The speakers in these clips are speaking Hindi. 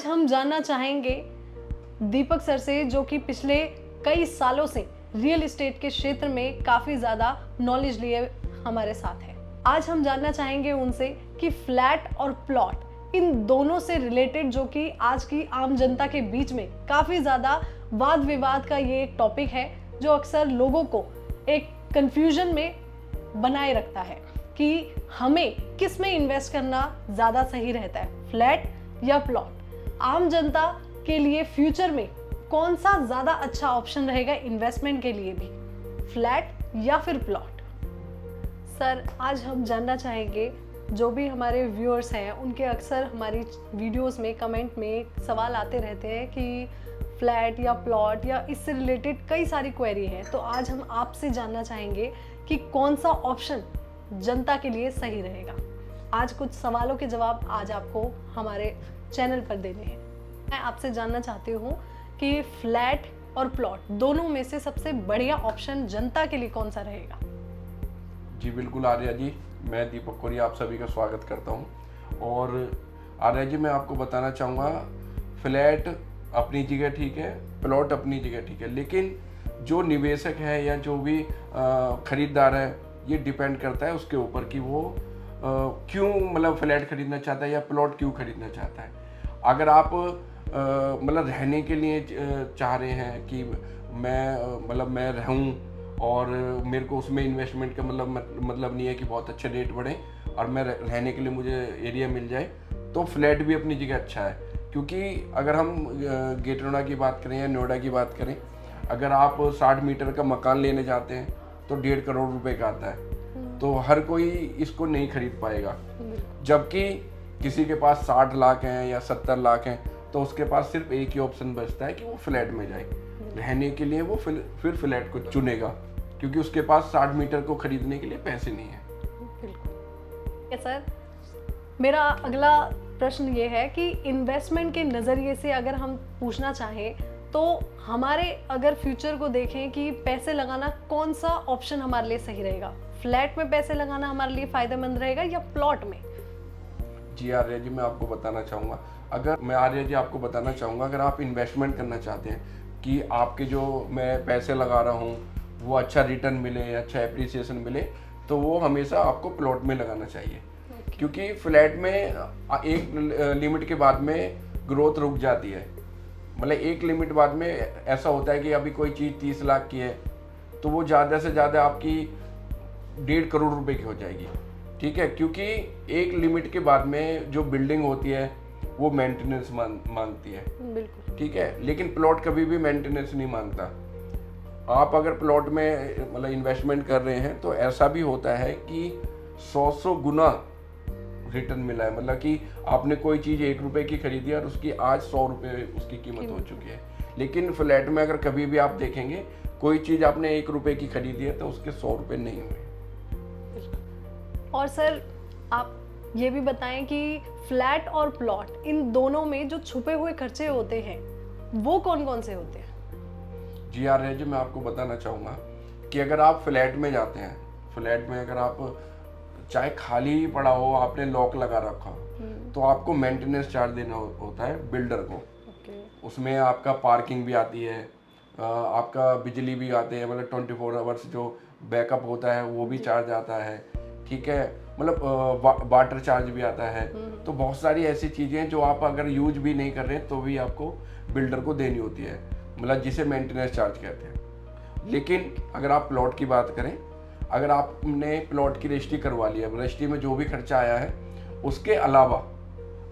हम जानना चाहेंगे दीपक सर से, जो कि पिछले कई सालों से रियल एस्टेट के क्षेत्र में काफ़ी ज़्यादा नॉलेज लिए हमारे साथ हैं। आज हम जानना चाहेंगे उनसे कि फ्लैट और प्लॉट इन दोनों से रिलेटेड, जो कि आज की आम जनता के बीच में काफ़ी ज़्यादा वाद विवाद का ये एक टॉपिक है, जो अक्सर लोगों को एक कंफ्यूजन में बनाए रखता है कि हमें किस में इन्वेस्ट करना ज़्यादा सही रहता है, फ्लैट या प्लॉट। आम जनता के लिए फ्यूचर में कौन सा ज़्यादा अच्छा ऑप्शन रहेगा इन्वेस्टमेंट के लिए भी, फ्लैट या फिर प्लॉट। सर, आज हम जानना चाहेंगे, जो भी हमारे व्यूअर्स हैं उनके अक्सर हमारी वीडियोस में कमेंट में सवाल आते रहते हैं कि फ्लैट या प्लॉट या इससे रिलेटेड कई सारी क्वेरी हैं। तो आज हम आपसे जानना चाहेंगे कि कौन सा ऑप्शन जनता के लिए सही रहेगा। आज कुछ सवालों के जवाब आज आपको हमारे चैनल पर देने हैं। मैं आपसे जानना चाहती हूँ कि फ्लैट और प्लॉट दोनों में से सबसे बढ़िया ऑप्शन जनता के लिए कौन सा रहेगा। जी बिल्कुल आर्या जी, मैं दीपक कोरी आप सभी का स्वागत करता हूं। और आर्या जी, मैं आपको बताना चाहूँगा, फ्लैट अपनी जगह ठीक है, प्लॉट अपनी जगह ठीक है, लेकिन जो निवेशक है या जो भी खरीदार है, ये डिपेंड करता है उसके ऊपर कि वो क्यों मतलब फ्लैट खरीदना चाहता है या प्लॉट क्यों खरीदना चाहता है। अगर आप मतलब रहने के लिए चाह रहे हैं कि मैं रहूं और मेरे को उसमें इन्वेस्टमेंट का मतलब नहीं है कि बहुत अच्छे रेट बढ़े और मैं रहने के लिए मुझे एरिया मिल जाए, तो फ्लैट भी अपनी जगह अच्छा है। क्योंकि अगर हम गेटरोना की बात करें या नोएडा की बात करें, अगर आप 60 मीटर का मकान लेने जाते हैं तो 1.5 करोड़ रुपए का आता है, तो हर कोई इसको नहीं खरीद पाएगा। जबकि किसी के पास 60 लाख हैं या 70 लाख हैं, तो उसके पास सिर्फ एक ही ऑप्शन बचता है कि वो फ्लैट में जाए रहने के लिए। वो फिर फ्लैट को चुनेगा क्योंकि उसके पास 60 मीटर को खरीदने के लिए पैसे नहीं है। बिल्कुल सर, मेरा अगला प्रश्न ये है कि इन्वेस्टमेंट के नज़रिए से अगर हम पूछना चाहें, तो हमारे अगर फ्यूचर को देखें कि पैसे लगाना कौन सा ऑप्शन हमारे लिए सही रहेगा, फ्लैट में पैसे लगाना हमारे लिए फ़ायदेमंद रहेगा या प्लॉट में। जी आर्या जी, मैं आपको बताना चाहूँगा, अगर आप इन्वेस्टमेंट करना चाहते हैं कि आपके जो मैं पैसे लगा रहा हूँ वो अच्छा रिटर्न मिले, अच्छा एप्रिसिएशन मिले, तो वो हमेशा आपको प्लॉट में लगाना चाहिए। क्योंकि फ्लैट में एक लिमिट के बाद में ग्रोथ रुक जाती है। मतलब एक लिमिट बाद में ऐसा होता है कि अभी कोई चीज़ 30 लाख की है तो वो ज़्यादा से ज़्यादा आपकी 1.5 करोड़ रुपए की हो जाएगी। ठीक है, क्योंकि एक लिमिट के बाद में जो बिल्डिंग होती है वो मेंटेनेंस मांगती है। बिल्कुल ठीक है, लेकिन प्लॉट कभी भी मेंटेनेंस नहीं मांगता। आप अगर प्लॉट में मतलब इन्वेस्टमेंट कर रहे हैं तो ऐसा भी होता है कि 100 गुना रिटर्न मिला है। मतलब कि आपने कोई चीज़ 1 रुपए की खरीदी और उसकी आज 100 रुपए उसकी कीमत हो चुकी है। लेकिन फ्लैट में अगर कभी भी आप देखेंगे कोई चीज़ आपने 1 रुपए की खरीदी है तो उसके 100 रुपए नहीं हुए। और सर, आप ये भी बताएं कि फ्लैट और प्लॉट इन दोनों में जो छुपे हुए खर्चे होते हैं वो कौन कौन से होते हैं। जी आर्या जी, मैं आपको बताना चाहूँगा कि अगर आप फ्लैट में जाते हैं, फ्लैट में अगर आप चाहे खाली ही पड़ा हो, आपने लॉक लगा रखा तो आपको मेंटेनेंस चार्ज देना होता है बिल्डर को। उसमें आपका पार्किंग भी आती है, आपका बिजली भी आते हैं, मतलब 24 आवर्स जो बैकअप होता है वो भी चार्ज आता है। ठीक है, मतलब वाटर चार्ज भी आता है। तो बहुत सारी ऐसी चीज़ें जो आप अगर यूज भी नहीं कर रहे हैं तो भी आपको बिल्डर को देनी होती है, मतलब जिसे मेंटेनेंस चार्ज कहते हैं। लेकिन अगर आप प्लॉट की बात करें, अगर आपने प्लॉट की रजिस्ट्री करवा लिया, रजिस्ट्री में जो भी खर्चा आया है उसके अलावा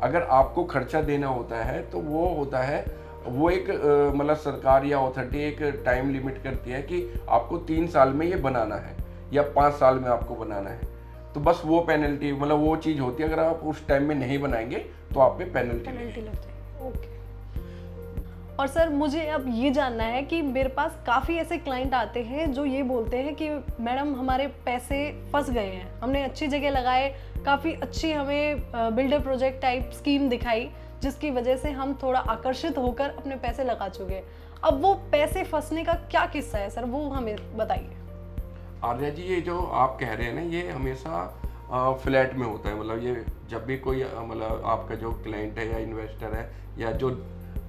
अगर आपको खर्चा देना होता है तो वो होता है, वो एक मतलब सरकार या अथॉरिटी एक टाइम लिमिट करती है कि आपको 3 साल में ये बनाना है या 5 साल में आपको बनाना है। तो बस वो पेनल्टी, मतलब वो चीज़ होती है, अगर आप उस टाइम में नहीं बनाएंगे तो आप पे पेनल्टी लगती है। ओके। और सर, मुझे अब ये जानना है कि मेरे पास काफ़ी ऐसे क्लाइंट आते हैं जो ये बोलते हैं कि मैडम हमारे पैसे फंस गए हैं, हमने अच्छी जगह लगाए, काफ़ी अच्छी हमें बिल्डर प्रोजेक्ट टाइप स्कीम दिखाई जिसकी वजह से हम थोड़ा आकर्षित होकर अपने पैसे लगा चुके हैं। अब वो पैसे फंसने का क्या किस्सा है सर, वो हमें बताइए। आर्या जी, ये जो आप कह रहे हैं ना, ये हमेशा फ्लैट में होता है। मतलब ये जब भी कोई मतलब आपका जो क्लाइंट है या इन्वेस्टर है या जो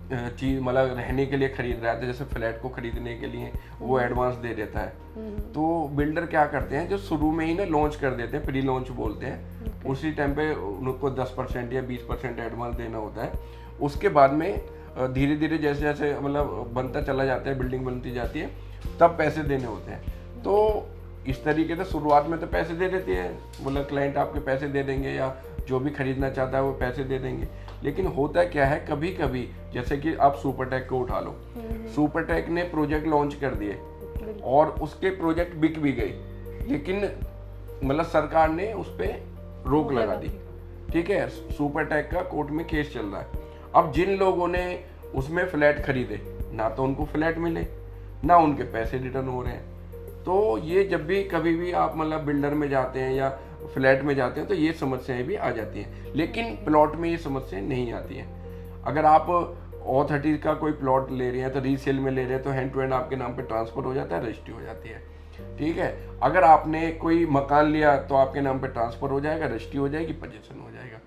चीज़ मतलब रहने के लिए खरीद रहा है, तो जैसे फ्लैट को खरीदने के लिए वो एडवांस दे देता है। तो बिल्डर क्या करते हैं, जो शुरू में ही ना लॉन्च कर देते हैं, प्री लॉन्च बोलते हैं, उसी टाइम पे उनको 10% या 20% एडवांस देना होता है। उसके बाद में धीरे धीरे जैसे जैसे मतलब बनता चला जाता है, बिल्डिंग बनती जाती है, तब पैसे देने होते हैं। तो इस तरीके से शुरुआत में तो पैसे दे देती है, मतलब क्लाइंट आपके पैसे दे देंगे या जो भी खरीदना चाहता है वो पैसे दे देंगे। लेकिन होता क्या है, कभी कभी जैसे कि आप सुपरटेक को उठा लो, सुपरटेक ने प्रोजेक्ट लॉन्च कर दिए और उसके प्रोजेक्ट बिक भी गए, लेकिन मतलब सरकार ने उस पर रोक लगा दी। ठीक है, सुपरटेक का कोर्ट में केस चल रहा है। अब जिन लोगों ने उसमें फ्लैट खरीदे, ना तो उनको फ्लैट मिले, ना उनके पैसे रिटर्न हो रहे हैं। तो ये जब भी कभी भी आप मतलब बिल्डर में जाते हैं या फ्लैट में जाते हैं तो ये समस्याएं भी आ जाती हैं, लेकिन प्लॉट में ये समस्याएं नहीं आती हैं। अगर आप ऑथोरिटी का कोई प्लॉट ले रहे हैं तो रीसेल में ले रहे हैं तो हैंड टू हैंड आपके नाम पे ट्रांसफर हो जाता है, रजिस्ट्री हो जाती है। ठीक है, अगर आपने कोई मकान लिया तो आपके नाम पे ट्रांसफर हो जाएगा, रजिस्ट्री हो जाएगी, पोजीशन हो जाएगा।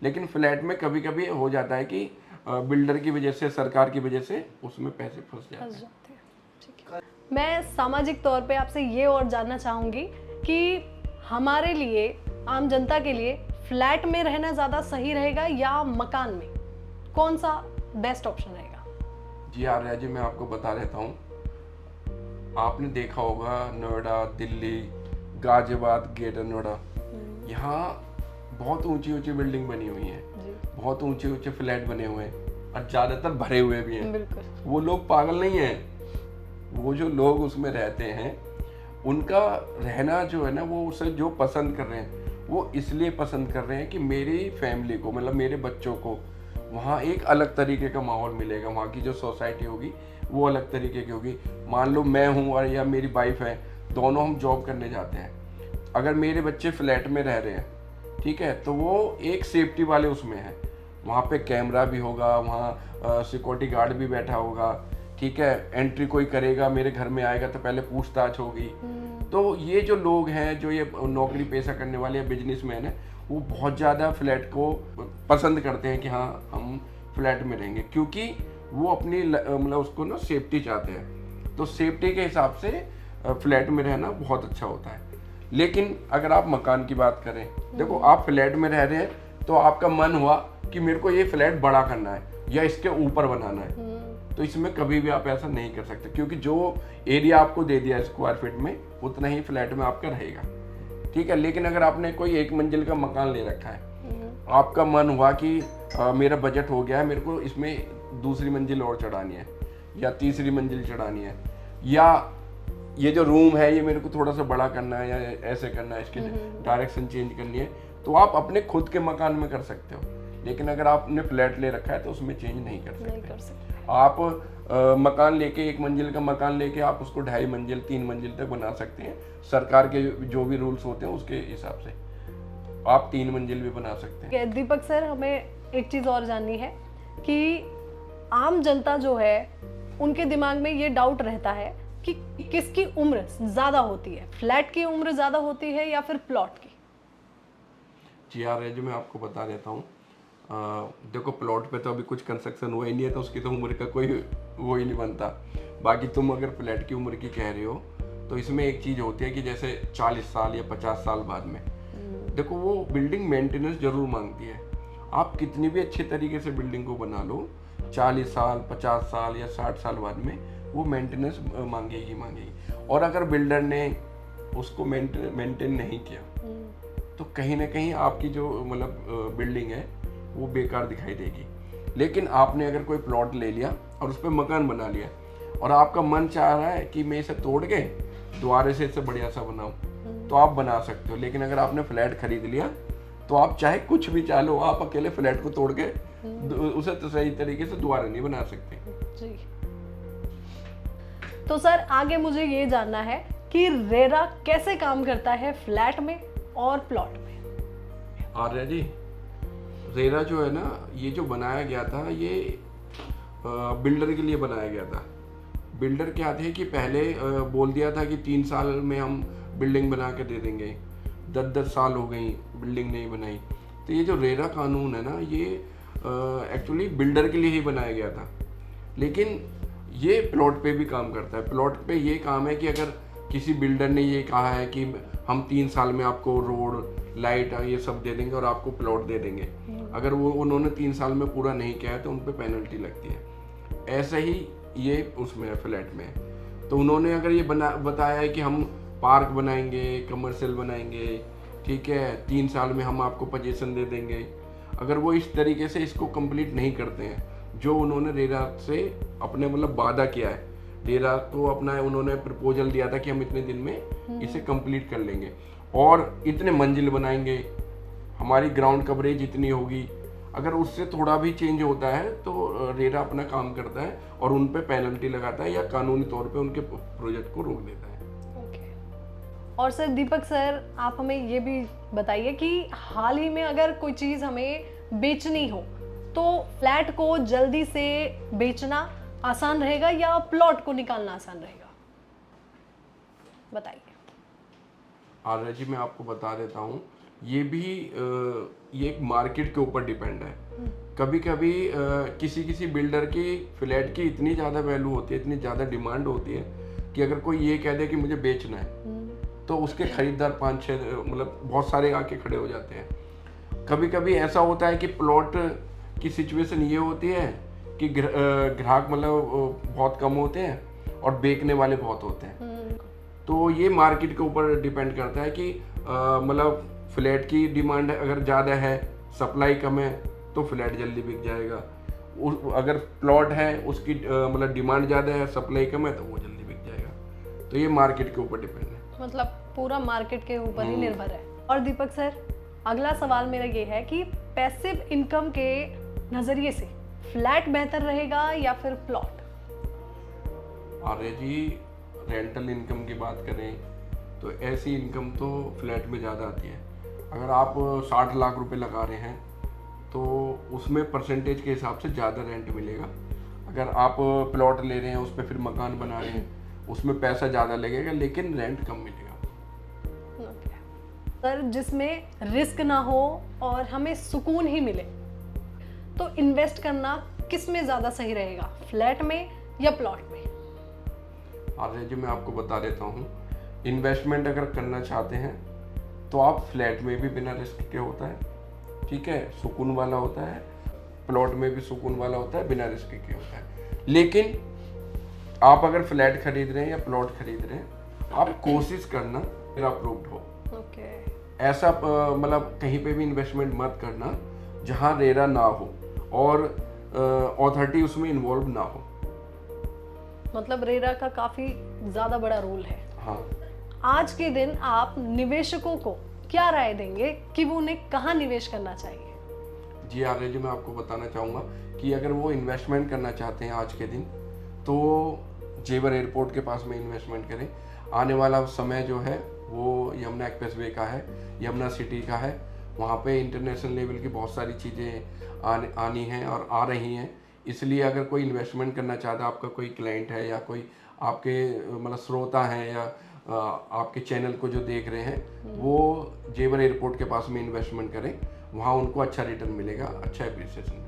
लेकिन फ्लैट में कभी कभी हो जाता है कि बिल्डर की वजह से, सरकार की वजह से उसमें पैसे फंस जाते हैं। ठीक है। मैं सामाजिक तौर पे आपसे ये और जानना चाहूँगी कि हमारे लिए, आम जनता के लिए, फ्लैट में रहना ज़्यादा सही रहेगा या मकान में? कौन सा बेस्ट ऑप्शन रहेगा? जी आर्या जी, मैं आपको बता देता हूँ। आपने देखा होगा नोएडा, दिल्ली, गाजियाबाद, ग्रेटर नोएडा, यहाँ बहुत ऊंची ऊंची बिल्डिंग बनी हुई है, बहुत ऊंचे ऊंचे फ्लैट बने हुए हैं और ज़्यादातर भरे हुए भी हैं। बिल्कुल। वो लोग पागल नहीं हैं, वो जो लोग उसमें रहते हैं उनका रहना जो है ना, वो उसे जो पसंद कर रहे हैं वो इसलिए पसंद कर रहे हैं कि मेरी फैमिली को, मतलब मेरे बच्चों को वहाँ एक अलग तरीके का माहौल मिलेगा, वहाँ की जो सोसाइटी होगी वो अलग तरीके की होगी। मान लो मैं हूँ और या मेरी वाइफ है, दोनों हम जॉब करने जाते हैं, अगर मेरे बच्चे फ्लैट में रह रहे हैं, ठीक है, तो वो एक सेफ्टी वाले उसमें है, वहाँ पे कैमरा भी होगा, वहाँ सिक्योरिटी गार्ड भी बैठा होगा। ठीक है, एंट्री कोई करेगा, मेरे घर में आएगा तो पहले पूछताछ होगी। तो ये जो लोग हैं, जो ये नौकरी पेशा करने वाले बिजनेसमैन हैं, वो बहुत ज़्यादा फ्लैट को पसंद करते हैं कि हाँ हम फ्लैट में रहेंगे, क्योंकि वो अपनी मतलब उसको ना सेफ्टी चाहते हैं। तो सेफ्टी के हिसाब से फ्लैट में रहना बहुत अच्छा होता है। लेकिन अगर आप मकान की बात करें, देखो आप फ्लैट में रह रहे हैं तो आपका मन हुआ कि मेरे को ये फ्लैट बड़ा करना है या इसके ऊपर बनाना है, तो इसमें कभी भी आप ऐसा नहीं कर सकते, क्योंकि जो एरिया आपको दे दिया स्क्वायर फीट में उतना ही फ्लैट में आपका रहेगा। ठीक है, लेकिन अगर आपने कोई एक मंजिल का मकान ले रखा है, आपका मन हुआ कि मेरा बजट हो गया है, मेरे को इसमें दूसरी मंजिल और चढ़ानी है या तीसरी मंजिल चढ़ानी है, या ये जो रूम है ये मेरे को थोड़ा सा बड़ा करना है या ऐसे करना है, इसकी डायरेक्शन चेंज करनी है, तो आप अपने खुद के मकान में कर सकते हो। लेकिन अगर आपने फ्लैट ले रखा है तो उसमें चेंज नहीं कर सकते। आप मकान लेके, एक मंजिल का मकान लेके आप उसको 2.5 मंजिल 3 मंजिल तक बना सकते हैं। सरकार के जो भी रूल्स होते हैं उसके हिसाब से आप 3 मंजिल भी बना सकते हैं। दीपक सर, हमें एक चीज़ और जाननी है कि आम जनता जो है उनके दिमाग में ये डाउट रहता है कि किसकी उम्र ज़्यादा होती है, फ्लैट की उम्र ज़्यादा होती है या फिर प्लॉट की? जी यार, जो मैं आपको बता देता हूँ, देखो प्लॉट पे तो अभी कुछ कंस्ट्रक्शन हुआ ही नहीं है, तो उसकी तो उम्र का कोई वो ही नहीं बनता। बाकी तुम अगर फ्लैट की उम्र की कह रहे हो तो इसमें एक चीज़ होती है कि जैसे 40 साल या 50 साल बाद में, देखो वो बिल्डिंग मेंटेनेंस जरूर मांगती है। आप कितनी भी अच्छे तरीके से बिल्डिंग को बना लो, 40 साल 50 साल या 60 साल बाद में वो मेंटेनेंस मांगेगी। और अगर बिल्डर ने उसको मेंटेन नहीं किया तो कहीं ना कहीं आपकी जो मतलब बिल्डिंग है वो बेकार दिखाई देगी। लेकिन आपने अगर कोई प्लॉट ले लिया और उस पर मकान बना लिया और आपका मन चाह रहा है कि मैं इसे तोड़ के दोबारा से इसे बढ़िया सा बनाऊं, तो आप बना सकते हो। लेकिन अगर आपने फ्लैट खरीद लिया तो आप चाहे कुछ भी चाह लो, आप अकेले फ्लैट को तोड़ के उसे तो सही तरीके से दोबारा नहीं बना सकते। जी। तो सर आगे मुझे ये जानना है कि रेरा कैसे काम करता है फ्लैट में और प्लॉट में? आर्या जी, रेरा जो है ना, ये जो बनाया गया था ये बिल्डर के लिए बनाया गया था। बिल्डर क्या थे कि पहले बोल दिया था कि 3 साल में हम बिल्डिंग बना के दे देंगे। 10-10 साल हो गई, बिल्डिंग नहीं बनाई। तो ये जो रेरा कानून है ना, ये एक्चुअली बिल्डर के लिए ही बनाया गया था, लेकिन ये प्लॉट पे भी काम करता है। प्लॉट पे ये काम है कि अगर किसी बिल्डर ने ये कहा है कि हम 3 साल में आपको रोड, लाइट ये सब दे देंगे और आपको प्लॉट दे देंगे, अगर वो उन्होंने 3 साल में पूरा नहीं किया है तो उन पर पेनल्टी लगती है। ऐसा ही ये उसमें फ्लैट में है। तो उन्होंने अगर ये बताया है कि हम पार्क बनाएंगे, कमर्शियल बनाएंगे, ठीक है, 3 साल में हम आपको पोजीशन दे देंगे, अगर वो इस तरीके से इसको कंप्लीट नहीं करते हैं जो उन्होंने रेरा से अपने मतलब वादा किया है, रेरा को अपना उन्होंने प्रपोजल दिया था कि हम इतने दिन में इसे कंप्लीट कर लेंगे और इतने मंजिल बनाएंगे, हमारी ग्राउंड कवरेज इतनी होगी, अगर उससे थोड़ा भी चेंज होता है तो रेरा अपना काम करता है और उन पे पेनल्टी लगाता है या कानूनी तौर पे उनके प्रोजेक्ट को रोक देता है। और सर दीपक सर, आप हमें ये भी बताइए कि हाल ही में अगर कोई चीज़ हमें बेचनी हो तो फ्लैट को जल्दी से बेचना आसान रहेगा या प्लॉट को निकालना आसान रहेगा, बताइए। आर्या जी, मैं आपको बता देता हूँ, ये भी ये एक मार्केट के ऊपर डिपेंड है। कभी कभी किसी बिल्डर की फ्लैट की इतनी ज़्यादा वैल्यू होती है, इतनी ज़्यादा डिमांड होती है कि अगर कोई ये कह दे कि मुझे बेचना है तो उसके खरीदार 5-6 मतलब बहुत सारे आके खड़े हो जाते हैं। कभी कभी ऐसा होता है कि प्लॉट की सिचुएशन ये होती है कि ग्राहक मतलब बहुत कम होते हैं और बेचने वाले बहुत होते हैं। तो ये मार्केट के ऊपर डिपेंड करता है कि मतलब फ्लैट की डिमांड अगर ज़्यादा है, सप्लाई कम है तो फ्लैट जल्दी बिक जाएगा। अगर प्लॉट है उसकी मतलब डिमांड ज़्यादा है, सप्लाई कम है तो वो जल्दी बिक जाएगा। तो ये मार्केट के ऊपर डिपेंड है, मतलब पूरा मार्केट के ऊपर ही निर्भर है। और दीपक सर, अगला सवाल मेरा ये है कि पैसिव इनकम के नजरिए से फ्लैट बेहतर रहेगा या फिर प्लॉट? आर्य जी, रेंटल इनकम की बात करें तो ऐसी इनकम तो फ्लैट में ज़्यादा आती है। अगर आप 60 लाख रुपए लगा रहे हैं तो उसमें परसेंटेज के हिसाब से ज़्यादा रेंट मिलेगा। अगर आप प्लॉट ले रहे हैं, उस पर फिर मकान बना रहे हैं, उसमें पैसा ज़्यादा लगेगा लेकिन रेंट कम मिलेगा। सर, जिसमें रिस्क ना हो और हमें सुकून ही मिले, तो इन्वेस्ट करना किस में ज़्यादा सही रहेगा, फ्लैट में या प्लॉट में? आर्य जी, मैं आपको बता देता हूँ, इन्वेस्टमेंट अगर करना चाहते हैं तो आप फ्लैट में भी बिना रिस्क के होता है, ठीक है, सुकून वाला होता है। प्लॉट में भी सुकून वाला होता है, बिना रिस्क के होता है। लेकिन आप अगर फ्लैट खरीद रहे हैं या प्लॉट खरीद रहे हैं, आप कोशिश करना फिर अप्रूव्ड हो। ऐसा मतलब कहीं पे भी इन्वेस्टमेंट मत करना जहां रेरा ना हो और अथॉरिटी उसमें इन्वॉल्व ना हो। मतलब रेरा का काफी ज्यादा बड़ा रोल है। हाँ। आज के दिन आप निवेशकों को क्या राय देंगे कि वो उन्हें कहाँ निवेश करना चाहिए? जी आर्य जी, मैं आपको बताना चाहूँगा कि अगर वो इन्वेस्टमेंट करना चाहते हैं आज के दिन तो जेवर एयरपोर्ट के पास में इन्वेस्टमेंट करें। आने वाला समय जो है वो यमुना एक्सप्रेसवे का है, यमुना सिटी का है। वहाँ पे इंटरनेशनल लेवल की बहुत सारी चीज़ें आनी हैं और आ रही हैं। इसलिए अगर कोई इन्वेस्टमेंट करना चाहता है, आपका कोई क्लाइंट है या कोई आपके मतलब श्रोता हैं या आपके चैनल को जो देख रहे हैं, वो जेवर एयरपोर्ट के पास में इन्वेस्टमेंट करें। वहाँ उनको अच्छा रिटर्न मिलेगा, अच्छा एप्रिसिएशन मिलेगा।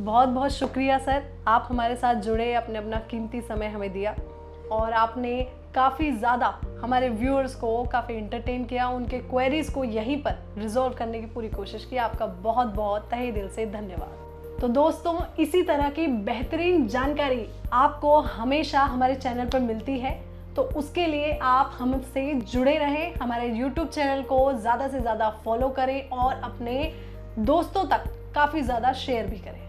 बहुत बहुत शुक्रिया सर, आप हमारे साथ जुड़े, अपने अपना कीमती समय हमें दिया और आपने काफ़ी ज़्यादा हमारे व्यूअर्स को काफ़ी इंटरटेन किया, उनके क्वेरीज को यहीं पर रिजॉल्व करने की पूरी कोशिश की। आपका बहुत बहुत तहे दिल से धन्यवाद। तो दोस्तों, इसी तरह की बेहतरीन जानकारी आपको हमेशा हमारे चैनल पर मिलती है, तो उसके लिए आप हमसे जुड़े रहें, हमारे YouTube चैनल को ज़्यादा से ज़्यादा फॉलो करें और अपने दोस्तों तक काफ़ी ज़्यादा शेयर भी करें।